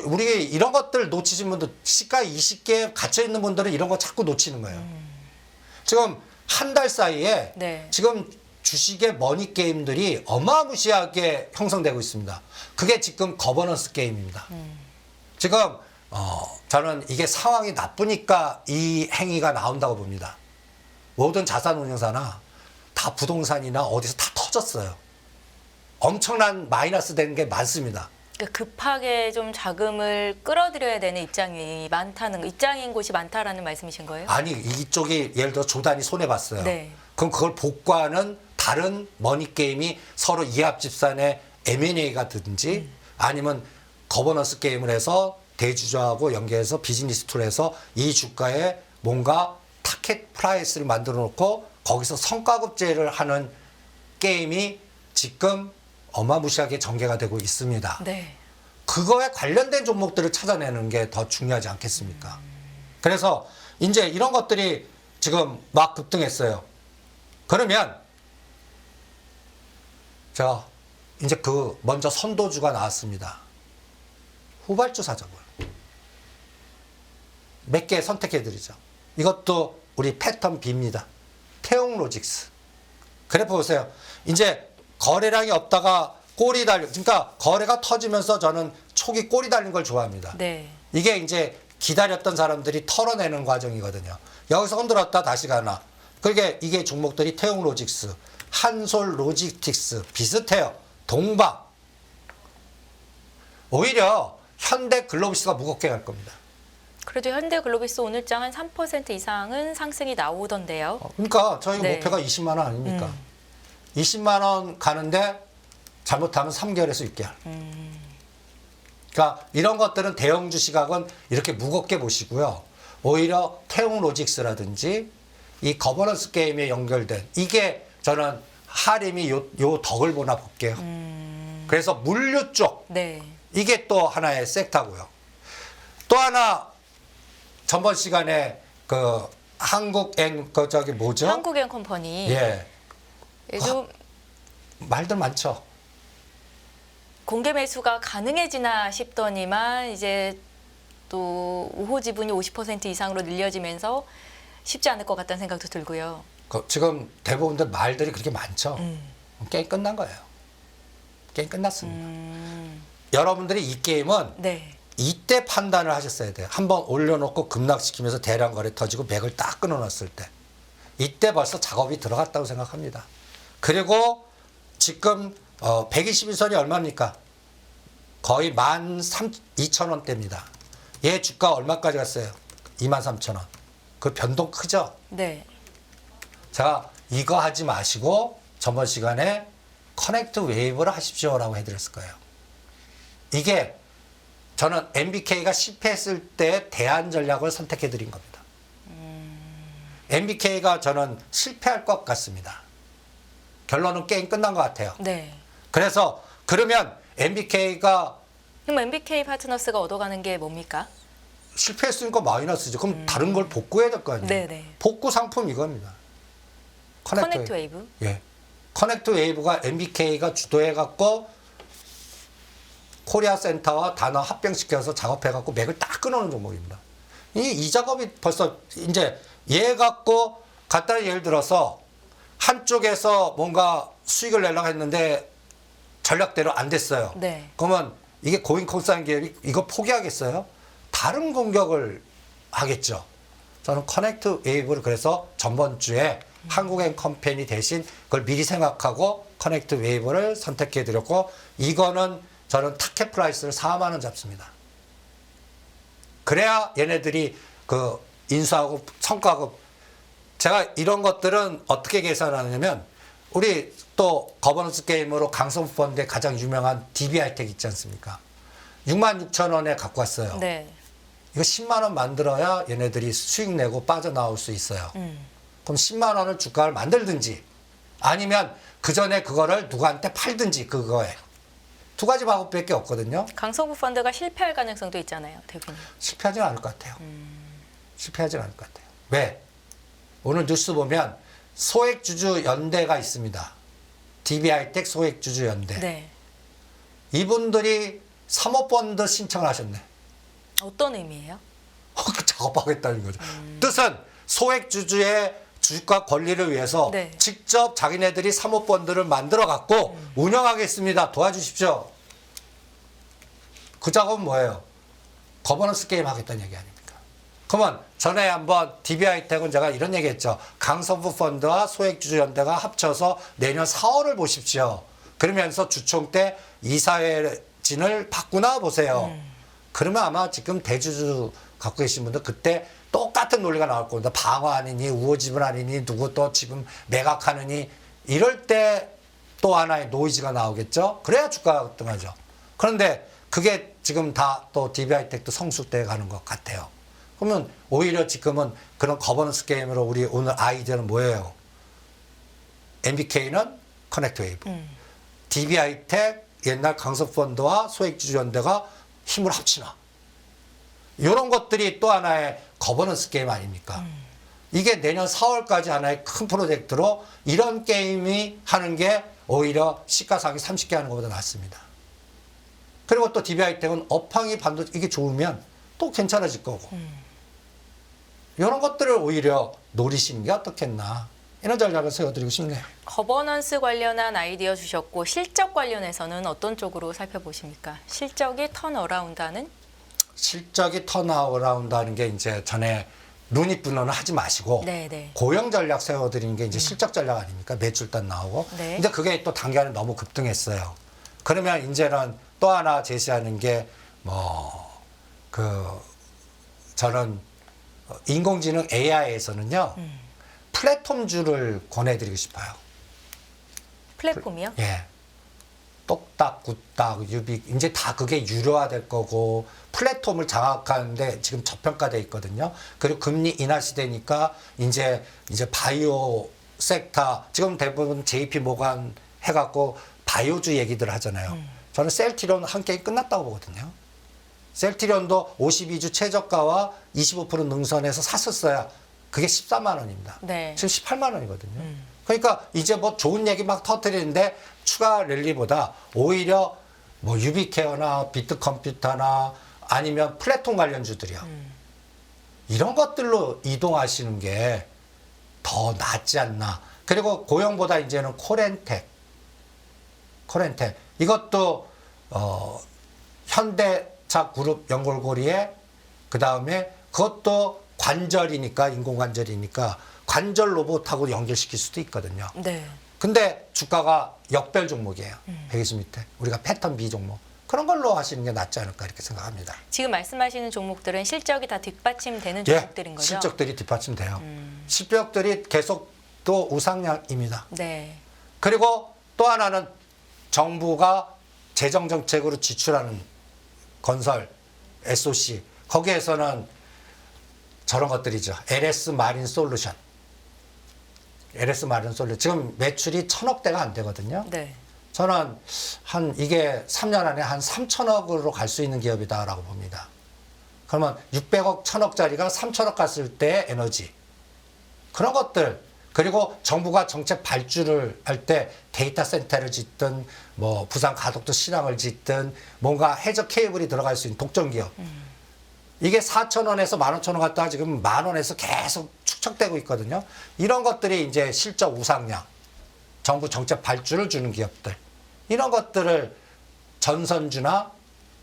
우리 이런 것들 놓치신 분들 시가 20개 갇혀있는 분들은 이런 거 자꾸 놓치는 거예요. 지금 한 달 사이에 네. 지금 주식의 머니 게임들이 어마무시하게 형성되고 있습니다. 그게 지금 거버넌스 게임입니다. 지금 저는 이게 상황이 나쁘니까 이 행위가 나온다고 봅니다. 모든 자산운용사나 다 부동산이나 어디서 다 터졌어요. 엄청난 마이너스 된 게 많습니다. 그러니까 급하게 좀 자금을 끌어들여야 되는 입장인 곳이 많다라는 말씀이신 거예요? 아니 이쪽이 예를 들어 조단이 손해봤어요. 네. 그럼 그걸 복구하는 다른 머니게임이 서로 이합집산의 M&A가 되든지 아니면 거버넌스 게임을 해서 대주주하고 연계해서 비즈니스 툴을 해서 이 주가에 뭔가 타켓 프라이스를 만들어 놓고 거기서 성과급제를 하는 게임이 지금 어마무시하게 전개가 되고 있습니다. 네. 그거에 관련된 종목들을 찾아내는 게 더 중요하지 않겠습니까? 그래서 이제 이런 것들이 지금 막 급등했어요. 그러면 자 이제 그 먼저 선도주가 나왔습니다. 후발주 사자고요. 몇 개 선택해드리죠. 이것도 우리 패턴 B입니다. 태용로직스. 그래프 보세요. 이제 거래량이 없다가 꼬리 달려, 그러니까 거래가 터지면서 저는 초기 꼬리 달린 걸 좋아합니다. 네. 이게 이제 기다렸던 사람들이 털어내는 과정이거든요. 여기서 흔들었다 다시 가나. 그게 이게 종목들이 태용로직스, 한솔로지스틱스 비슷해요. 동방. 오히려 현대글로비스가 무겁게 갈 겁니다. 그래도 현대글로비스 오늘장 한 3% 이상은 상승이 나오던데요. 그러니까 저희 네. 목표가 20만 원 아닙니까? 20만 원 가는데 잘못하면 3개월에서 6개월. 그러니까 이런 것들은 대형주 시각은 이렇게 무겁게 보시고요. 오히려 태용로직스라든지 이 거버넌스 게임에 연결된 이게 저는 하림이 요 덕을 보나 볼게요. 그래서 물류 쪽 네. 이게 또 하나의 섹터고요. 또 하나 전번 시간에 그 한국엔 그 저기 뭐죠? 한국엔컴퍼니. 예. 좀 말들 많죠. 공개 매수가 가능해지나 싶더니만 이제 또 우호 지분이 50% 이상으로 늘려지면서 쉽지 않을 것 같다는 생각도 들고요. 지금 대부분들 말들이 그렇게 많죠. 게임 끝난 거예요. 게임 끝났습니다. 여러분들이 이 게임은 네. 이때 판단을 하셨어야 돼요. 한번 올려놓고 급락시키면서 대량 거래 터지고 맥을 딱 끊어놨을 때. 이때 벌써 작업이 들어갔다고 생각합니다. 그리고 지금 121선이 얼마입니까? 거의 12,000원대입니다. 얘 주가 얼마까지 갔어요? 23,000원. 그 변동 크죠? 네. 제가 이거 하지 마시고 전번 시간에 커넥트 웨이브를 하십시오라고 해드렸을 거예요. 이게 저는 MBK가 실패했을 때 대안 전략을 선택해드린 겁니다. MBK가 저는 실패할 것 같습니다. 결론은 게임 끝난 것 같아요. 네. 그래서 그러면 MBK가 그럼 MBK 파트너스가 얻어가는 게 뭡니까? 실패했으니까 마이너스죠. 그럼 다른 걸 복구해야 될 거 아니에요. 네네. 복구 상품 이겁니다. 커넥트 웨이브. 예. 커넥트 웨이브가 MBK가 주도해갖고 코리아 센터와 단어 합병시켜서 작업해갖고 맥을 딱 끊어놓은 종목입니다. 이 작업이 벌써 이제 얘 갖고 간단히 예를 들어서 한쪽에서 뭔가 수익을 내려고 했는데 전략대로 안 됐어요. 네. 그러면 이게 고잉콘사인 기업이 이거 포기하겠어요? 다른 공격을 하겠죠. 저는 커넥트 웨이브를 그래서 전번 주에 한국엔컴퍼니 대신 그걸 미리 생각하고 커넥트 웨이브를 선택해 드렸고 이거는 저는 타켓 프라이스를 4만 원 잡습니다. 그래야 얘네들이 그 인수하고 성과급 제가 이런 것들은 어떻게 계산하냐면 우리 또 거버넌스 게임으로 강성펀드의 가장 유명한 DB하이텍 있지 않습니까? 66,000원에 갖고 왔어요. 네. 이거 10만 원 만들어야 얘네들이 수익 내고 빠져나올 수 있어요. 그럼 10만 원을 주가를 만들든지 아니면 그 전에 그거를 누구한테 팔든지 그거에 두 가지 방법밖에 없거든요. 강서구 펀드가 실패할 가능성도 있잖아요, 대표님. 실패하지는 않을 것 같아요. 실패하지는 않을 것 같아요. 왜? 오늘 뉴스 보면 소액주주 연대가 있습니다. DB하이텍 소액주주 연대. 네. 이분들이 사모펀드 신청을 하셨네. 어떤 의미예요? 작업하겠다는 거죠. 뜻은 소액주주의 주식과 권리를 위해서 네. 직접 자기네들이 사모펀드를 만들어 갖고 운영하겠습니다. 도와주십시오. 그 작업은 뭐예요? 거버넌스 게임 하겠다는 얘기 아닙니까? 그러면 전에 한번 DB하이텍은 제가 이런 얘기했죠. 강서구 펀드와 소액주주 연대가 합쳐서 내년 4월을 보십시오. 그러면서 주총 때 이사회진을 바꾸나 보세요. 그러면 아마 지금 대주주 갖고 계신 분들 그때 똑같은 논리가 나올 겁니다. 방어하느니 우호지분 아니니 누구 또 지금 매각하느니 이럴 때 또 하나의 노이즈가 나오겠죠. 그래야 주가가 급등하죠. 그런데 그게 지금 다 또 DB하이텍도 성숙돼 가는 것 같아요. 그러면 오히려 지금은 그런 거버넌스 게임으로 우리 오늘 아이디어는 뭐예요? MBK는 커넥트 웨이브, DB하이텍 옛날 강서펀드와 소액주주연대가 힘을 합치나. 이런 것들이 또 하나의 거버넌스 게임 아닙니까? 이게 내년 4월까지 하나의 큰 프로젝트로 이런 게임이 하는 게 오히려 시가상이 30개 하는 것보다 낫습니다. 그리고 또 DB하이텍은 업황이 반도체 이게 좋으면 또 괜찮아질 거고. 이런 것들을 오히려 노리시는 게 어떻겠나. 이런 전략을 세워드리고 싶네요. 거버넌스 관련한 아이디어 주셨고 실적 관련해서는 어떤 쪽으로 살펴보십니까? 실적이 턴어라운드하는? 실적이 턴어라운드 하는 게 이제 전에 눈입분원을 하지 마시고 네네. 고용 전략 세워드리는 게 이제 실적 전략 아닙니까? 매출단 나오고. 네. 근데 그게 또 단기간에 너무 급등했어요. 그러면 이제는 또 하나 제시하는 게 저는 인공지능 AI에서는요. 플랫폼주를 권해드리고 싶어요. 플랫폼이요? 예. 똑딱, 굿딱, 유빅, 이제 다 그게 유료화될 거고, 플랫폼을 장악하는데 지금 저평가돼 있거든요. 그리고 금리 인하 시대니까 이제 바이오 섹터, 지금 대부분 JP 모간 해갖고 바이오주 얘기들 하잖아요. 저는 셀트리온 한 게임 끝났다고 보거든요. 셀트리온도 52주 최저가와 25% 능선에서 샀었어야 그게 14만 원입니다. 네. 지금 18만 원이거든요. 그러니까 이제 뭐 좋은 얘기 막 터뜨리는데 추가 랠리보다 오히려 뭐 유비케어나 비트컴퓨터나 아니면 플랫폼 관련주들이요. 이런 것들로 이동하시는 게 더 낫지 않나. 그리고 고용보다 이제는 코렌텍 이것도 현대차 그룹 연골고리에 그 다음에 그것도 관절이니까 인공관절이니까 관절 로봇하고 연결시킬 수도 있거든요. 네. 근데 주가가 역별 종목이에요. 120 밑에. 우리가 패턴 B 종목. 그런 걸로 하시는 게 낫지 않을까 이렇게 생각합니다. 지금 말씀하시는 종목들은 실적이 다 뒷받침되는 예, 종목들인 거죠? 실적들이 뒷받침돼요. 실적들이 계속 또 우상향입니다. 네. 그리고 또 하나는 정부가 재정정책으로 지출하는 건설, SOC. 거기에서는 저런 것들이죠. LS 마린 솔루션. 지금 매출이 1,000억대가 안 되거든요. 네. 저는 이게 3년 안에 한 3천억으로 갈 수 있는 기업이다라고 봅니다. 그러면 600억, 1,000억짜리가 3천억 갔을 때 에너지. 그런 것들. 그리고 정부가 정책 발주를 할 때 데이터 센터를 짓든 뭐 부산 가덕도 신항을 짓든 뭔가 해저 케이블이 들어갈 수 있는 독점 기업. 이게 4,000원에서 15,000원 갔다가 지금 10,000원에서 계속 축적되고 있거든요. 이런 것들이 이제 실적 우상향, 정부 정책 발주를 주는 기업들. 이런 것들을 전선주나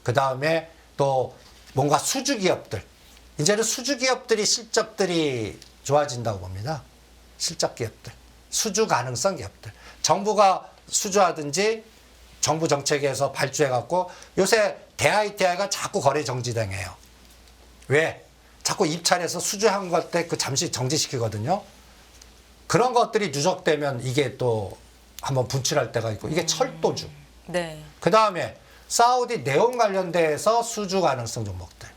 그 다음에 또 뭔가 수주 기업들. 이제는 수주 기업들이 실적들이 좋아진다고 봅니다. 실적 기업들. 수주 가능성 기업들. 정부가 수주하든지 정부 정책에서 발주해갖고 요새 대ITI가 자꾸 거래 정지당해요. 왜? 자꾸 입찰해서 수주한 것 때 그 잠시 정지시키거든요. 그런 것들이 누적되면 이게 또 한번 분출할 때가 있고 이게 철도주. 네. 그 다음에 사우디 네온 관련돼서 수주 가능성 종목들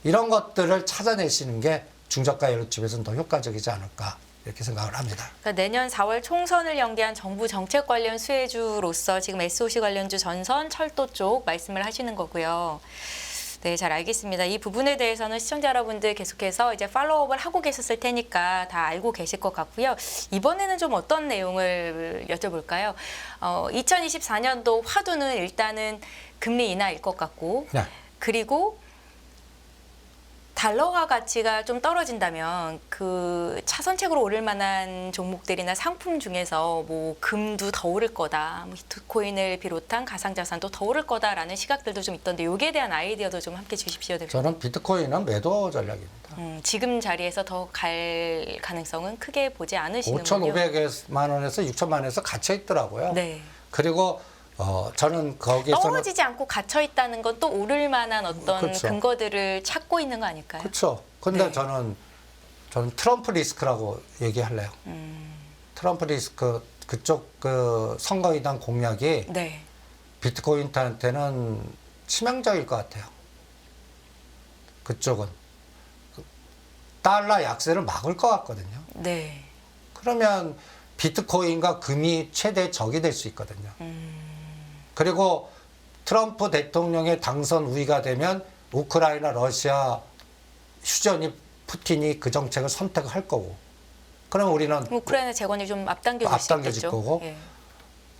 이런 것들을 찾아내시는 게 중저가 예로집에서는 더 효과적이지 않을까 이렇게 생각을 합니다. 그러니까 내년 4월 총선을 연계한 정부 정책 관련 수혜주로서 지금 SOC 관련주 전선, 철도 쪽 말씀을 하시는 거고요. 네, 잘 알겠습니다. 이 부분에 대해서는 시청자 여러분들 계속해서 이제 팔로우업을 하고 계셨을 테니까 다 알고 계실 것 같고요. 이번에는 좀 어떤 내용을 여쭤볼까요? 2024년도 화두는 일단은 금리 인하일 것 같고, 네. 그리고 달러화 가치가 좀 떨어진다면 그 차선책으로 오를 만한 종목들이나 상품 중에서 뭐 금도 더 오를 거다, 뭐 비트코인을 비롯한 가상자산도 더 오를 거다라는 시각들도 좀 있던데 여기에 대한 아이디어도 좀 함께 주십시오. 대표님. 저는 비트코인은 매도 전략입니다. 지금 자리에서 더 갈 가능성은 크게 보지 않으시는군요. 5,500만 원에서 6천만 원에서 갇혀 있더라고요. 네. 그리고 저는 거기에서는 떨어지지 않고 갇혀 있다는 건 또 오를 만한 어떤 그렇죠. 근거들을 찾고 있는 거 아닐까요? 그렇죠. 근데 네. 저는 트럼프 리스크라고 얘기할래요. 트럼프 리스크 그쪽 그 선거인단 공략이 네. 비트코인한테는 치명적일 것 같아요. 그쪽은 달러 약세를 막을 것 같거든요. 네. 그러면 비트코인과 금이 최대 적이 될 수 있거든요. 그리고 트럼프 대통령의 당선 우위가 되면 우크라이나, 러시아 휴전이 푸틴이 그 정책을 선택할 거고. 그럼 우리는 우크라이나 재건이 좀 앞당겨질 수 앞당겨질 있겠죠. 거고. 예.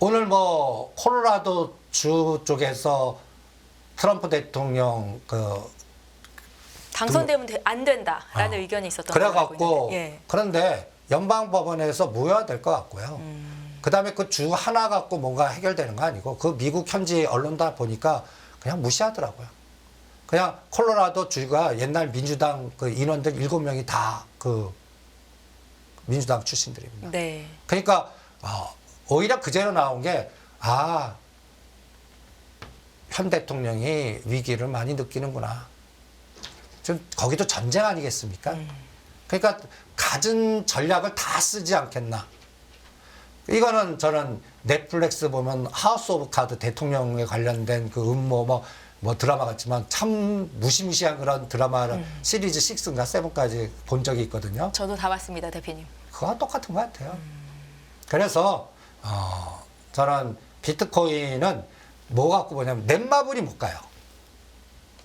오늘 뭐 콜로라도 주 쪽에서 트럼프 대통령 당선되면 안 된다라는 의견이 있었던 그래갖고 예. 그런데 연방법원에서 모여야 될 것 같고요. 그다음에 그 주 하나 갖고 뭔가 해결되는 거 아니고 그 미국 현지 언론다 보니까 그냥 무시하더라고요. 그냥 콜로라도 주가 옛날 민주당 그 인원들 7명이 다 그 민주당 출신들입니다. 네. 그러니까 오히려 그제로 나온 게 현 대통령이 위기를 많이 느끼는구나. 좀 거기도 전쟁 아니겠습니까? 그러니까 가진 전략을 다 쓰지 않겠나. 이거는 저는 넷플릭스 보면 하우스 오브 카드 대통령에 관련된 그 음모 뭐 드라마 같지만 참 무시무시한 그런 드라마를 시리즈 6인가 7까지 본 적이 있거든요. 저도 다 봤습니다, 대표님. 그거와 똑같은 것 같아요. 그래서 저는 비트코인은 뭐 갖고 보냐면 넷마블이 못 가요.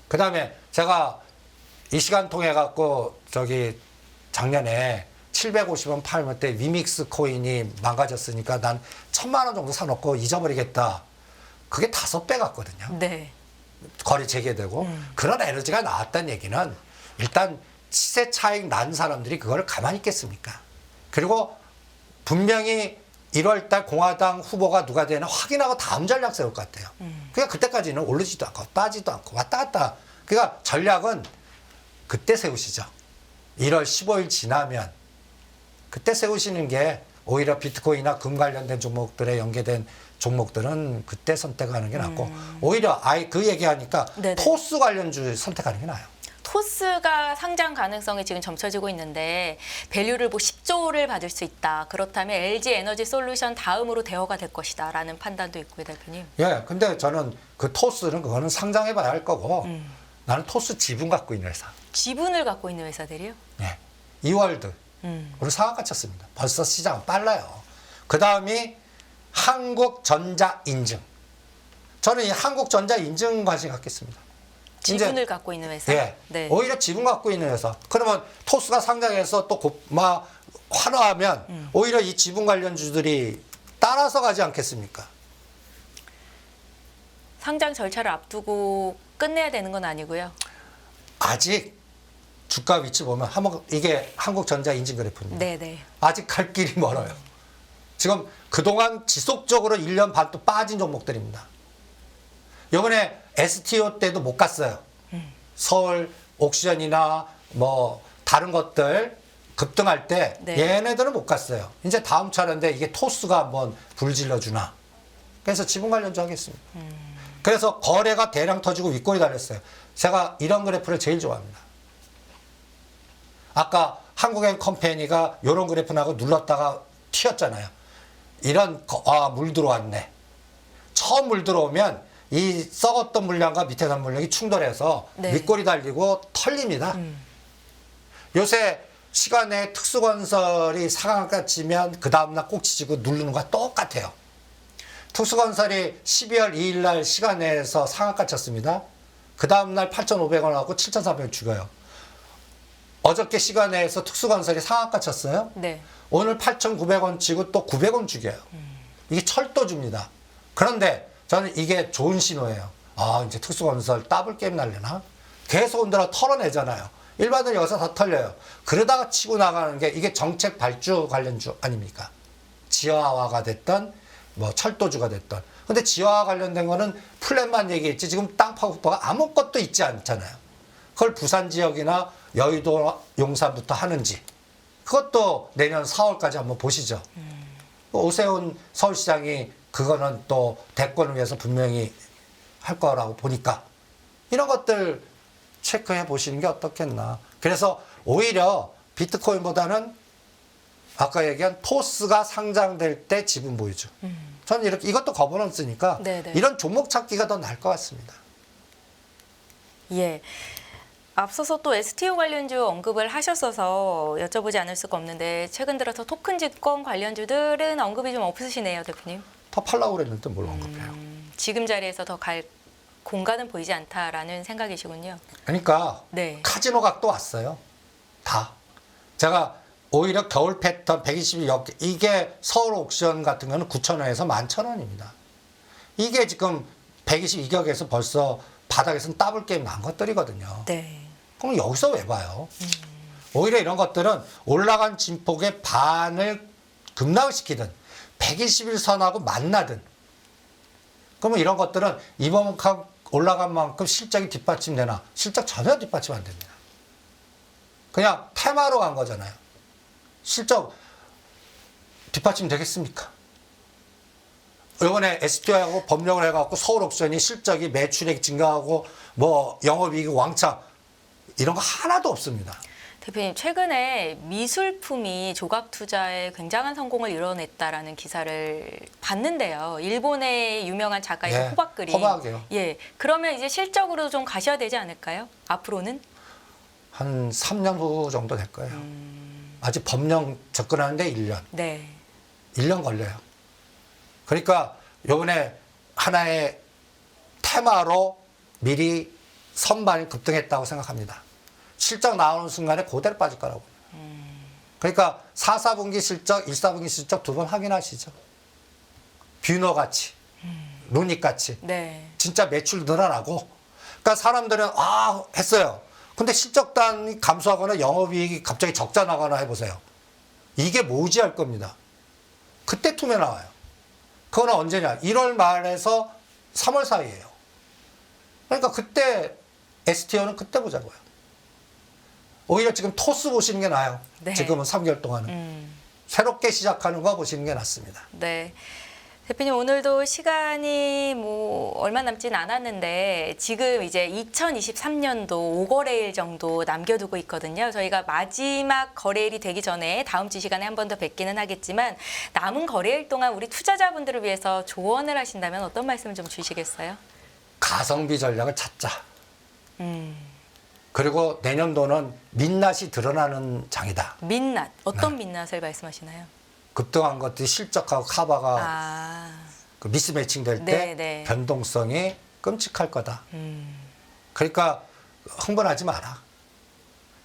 그 다음에 제가 이 시간 통해 갖고 작년에 750원 팔면 때 위믹스 코인이 망가졌으니까 난 1,000만 원 정도 사놓고 잊어버리겠다. 그게 5배 같거든요. 네. 거래 재개되고 그런 에너지가 나왔다는 얘기는 일단 시세 차익 난 사람들이 그걸 가만히 있겠습니까? 그리고 분명히 1월달 공화당 후보가 누가 되나 확인하고 다음 전략 세울 것 같아요. 그러니까 그때까지는 오르지도 않고 빠지도 않고 왔다 갔다. 그러니까 전략은 그때 세우시죠. 1월 15일 지나면 그때 세우시는 게 오히려 비트코인이나 금 관련된 종목들에 연계된 종목들은 그때 선택하는 게 낫고 오히려 그 얘기하니까 네네. 토스 관련주 선택하는 게 나아요. 토스가 상장 가능성이 지금 점쳐지고 있는데 밸류를 뭐 10조를 받을 수 있다. 그렇다면 LG 에너지 솔루션 다음으로 대어가 될 것이다라는 판단도 있고요, 대표님. 예, 근데 저는 그 토스는 그거는 상장해 봐야 할 거고 나는 토스 지분 갖고 있는 회사. 지분을 갖고 있는 회사들이요? 예. 이월드. 우리 상한가 쳤습니다. 벌써 시장은 빨라요. 그 다음이 한국전자인증. 저는 이 한국전자인증 관심 갖겠습니다. 지분을 갖고 있는 회사? 예. 네. 오히려 지분 갖고 있는 회사. 그러면 토스가 상장해서 또 환호하면 오히려 이 지분 관련주들이 따라서 가지 않겠습니까? 상장 절차를 앞두고 끝내야 되는 건 아니고요. 아직 주가 위치 보면 이게 한국전자인증 그래프입니다. 네네. 아직 갈 길이 멀어요. 지금 그동안 지속적으로 1년 반 또 빠진 종목들입니다. 이번에 STO 때도 못 갔어요. 서울 옥시전이나 뭐 다른 것들 급등할 때 네. 얘네들은 못 갔어요. 이제 다음 차례인데 이게 토스가 한번 불질러 주나. 그래서 지분 관련주 하겠습니다. 그래서 거래가 대량 터지고 윗골이 달렸어요. 제가 이런 그래프를 제일 좋아합니다. 아까 한국엔 컴퍼니가 이런 그래프 나고 눌렀다가 튀었잖아요. 물 들어왔네. 처음 물 들어오면 이 썩었던 물량과 밑에 산 물량이 충돌해서 네. 윗골이 달리고 털립니다. 요새 시간에 특수건설이 상한가 치면 그 다음날 꼭지지고 누르는 거와 똑같아요. 특수건설이 12월 2일 날 시간에서 상한가 쳤습니다. 그 다음날 8,500원 하고 7,400원 죽어요. 어저께 시간에서 특수건설이 상한가 쳤어요. 네. 오늘 8,900원 치고 또 900원 죽여요. 이게 철도줍니다. 그런데 저는 이게 좋은 신호예요. 아, 이제 특수건설 더블 게임 날려나? 계속 온다라 털어내잖아요. 일반은 여기서 다 털려요. 그러다가 치고 나가는 게 이게 정책 발주 관련주 아닙니까? 지하화가 됐던 뭐 철도주가 됐던. 근데 지하화 관련된 거는 플랜만 얘기했지 지금 땅 파고가 아무것도 있지 않잖아요. 그걸 부산 지역이나 여의도 용산부터 하는지 그것도 내년 4월까지 한번 보시죠. 오세훈 서울시장이 그거는 또 대권을 위해서 분명히 할 거라고 보니까 이런 것들 체크해 보시는 게 어떻겠나. 그래서 오히려 비트코인보다는 아까 얘기한 토스가 상장될 때 지분 보유주. 저는 이렇게 이것도 거버넌스니까 네네. 이런 종목 찾기가 더 나을 것 같습니다. 예. 앞서서 또 STO 관련주 언급을 하셨어서 여쭤보지 않을 수가 없는데 최근 들어서 토큰 집권 관련주들은 언급이 좀 없으시네요, 대표님. 더 팔라고 그랬는데 뭘 언급해요. 지금 자리에서 더 갈 공간은 보이지 않다라는 생각이시군요. 그러니까 네. 카지노 각도 왔어요. 다. 제가 오히려 겨울 패턴 122억 이게 서울 옥션 같은 거는 9,000원에서 11,000원입니다. 이게 지금 122격에서 벌써 바닥에서는 더블 게임 난 것들이거든요. 네. 그럼 여기서 왜 봐요? 오히려 이런 것들은 올라간 진폭의 반을 급락을 시키든 121선하고 만나든 그러면 이런 것들은 이번 올라간 만큼 실적이 뒷받침되나 실적 전혀 뒷받침 안 됩니다. 그냥 테마로 간 거잖아요. 실적 뒷받침 되겠습니까? 이번에 STO하고 법령을 해갖고 서울 옥션이 실적이 매출액 증가하고 뭐 영업이익 왕창 이런 거 하나도 없습니다. 대표님, 최근에 미술품이 조각 투자에 굉장한 성공을 이뤄냈다라는 기사를 봤는데요. 일본의 유명한 작가의 예, 호박 그림. 호박이요. 예. 그러면 이제 실적으로 좀 가셔야 되지 않을까요? 앞으로는? 한 3년 후 정도 될 거예요. 아직 법령 접근하는데 1년. 네. 1년 걸려요. 그러니까 요번에 하나의 테마로 미리 선반이 급등했다고 생각합니다. 실적 나오는 순간에 그대로 빠질 거라고. 그러니까 4, 4분기 실적, 1, 4분기 실적 두 번 확인하시죠. 뷰너 같이, 루닉 같이. 네. 진짜 매출 늘어나고. 그러니까 사람들은 했어요. 근데 실적단이 감소하거나 영업이익이 갑자기 적자 나거나 해보세요. 이게 모지할 겁니다. 그때 투매 나와요. 그거는 언제냐? 1월 말에서 3월 사이예요. 그러니까 그때 STO는 그때 보자고요. 오히려 지금 토스 보시는 게 나아요. 네. 지금은 3개월 동안은. 새롭게 시작하는 거 보시는 게 낫습니다. 네. 대표님, 오늘도 시간이 뭐 얼마 남진 않았는데 지금 이제 2023년도 5거래일 정도 남겨두고 있거든요. 저희가 마지막 거래일이 되기 전에 다음 주 시간에 한 번 더 뵙기는 하겠지만 남은 거래일 동안 우리 투자자분들을 위해서 조언을 하신다면 어떤 말씀 좀 주시겠어요? 가성비 전략을 찾자. 그리고 내년도는 민낯이 드러나는 장이다. 민낯. 어떤 민낯을 말씀하시나요? 급등한 것들이 실적하고 카바가 그 미스매칭 될 때 네. 변동성이 끔찍할 거다. 그러니까 흥분하지 마라.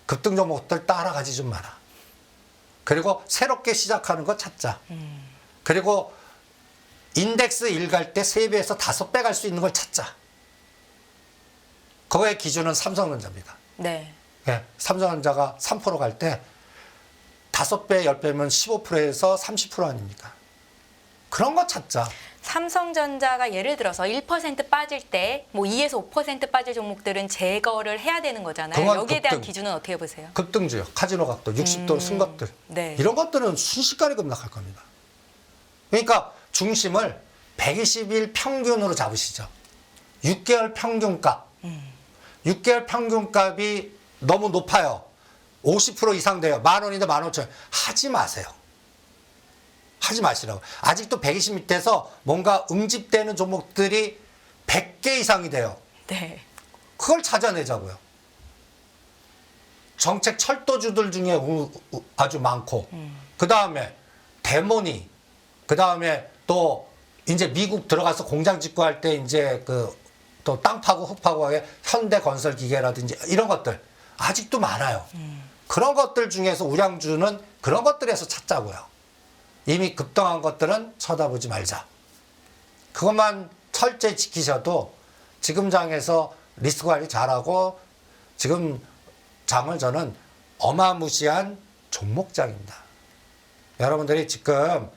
급등 종목들 따라가지 좀 마라. 그리고 새롭게 시작하는 거 찾자. 그리고 인덱스 1 갈 때 3배에서 5배 갈 수 있는 걸 찾자. 그거의 기준은 삼성전자입니다. 네. 예, 삼성전자가 3% 갈 때 5배, 10배면 15%에서 30% 아닙니까? 그런 거 찾자. 삼성전자가 예를 들어서 1% 빠질 때 뭐 2에서 5% 빠질 종목들은 제거를 해야 되는 거잖아요. 그건 여기에 대한 급등. 기준은 어떻게 보세요? 급등주요. 카지노 각도, 60도 쓴 것들. 네. 이런 것들은 순식간에 급락할 겁니다. 그러니까 중심을 120일 평균으로 잡으시죠. 6개월 평균값. 6개월 평균값이 너무 높아요. 50% 이상 돼요. 10,000원인데 15,000원. 하지 마세요. 하지 마시라고. 아직도 120 밑에서 뭔가 응집되는 종목들이 100개 이상이 돼요. 네. 그걸 찾아내자고요. 정책 철도주들 중에 아주 많고, 그 다음에 데모니, 그 다음에 또 이제 미국 들어가서 공장 짓고 할 때 이제 그 또 땅 파고 흙 파고 하게 현대건설기계라든지 이런 것들 아직도 많아요. 그런 것들 중에서 우량주는 그런 것들에서 찾자고요. 이미 급등한 것들은 쳐다보지 말자. 그것만 철저히 지키셔도 지금 장에서 리스크 관리 잘하고 지금 장을 저는 어마무시한 종목장입니다. 여러분들이 지금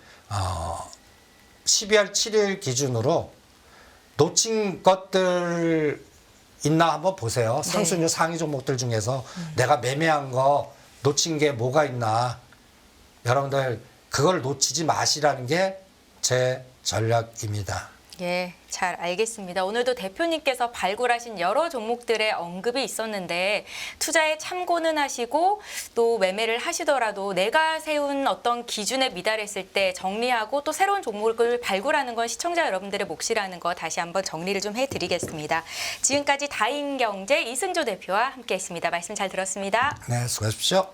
12월 7일 기준으로 놓친 것들 있나 한번 보세요. 네. 상승률 상위 종목들 중에서 내가 매매한 거 놓친 게 뭐가 있나. 여러분들 그걸 놓치지 마시라는 게 제 전략입니다. 예, 잘 알겠습니다. 오늘도 대표님께서 발굴하신 여러 종목들의 언급이 있었는데 투자에 참고는 하시고 또 매매를 하시더라도 내가 세운 어떤 기준에 미달했을 때 정리하고 또 새로운 종목을 발굴하는 건 시청자 여러분들의 몫이라는 거 다시 한번 정리를 좀 해드리겠습니다. 지금까지 다인경제 이승조 대표와 함께했습니다. 말씀 잘 들었습니다. 네, 수고하십시오.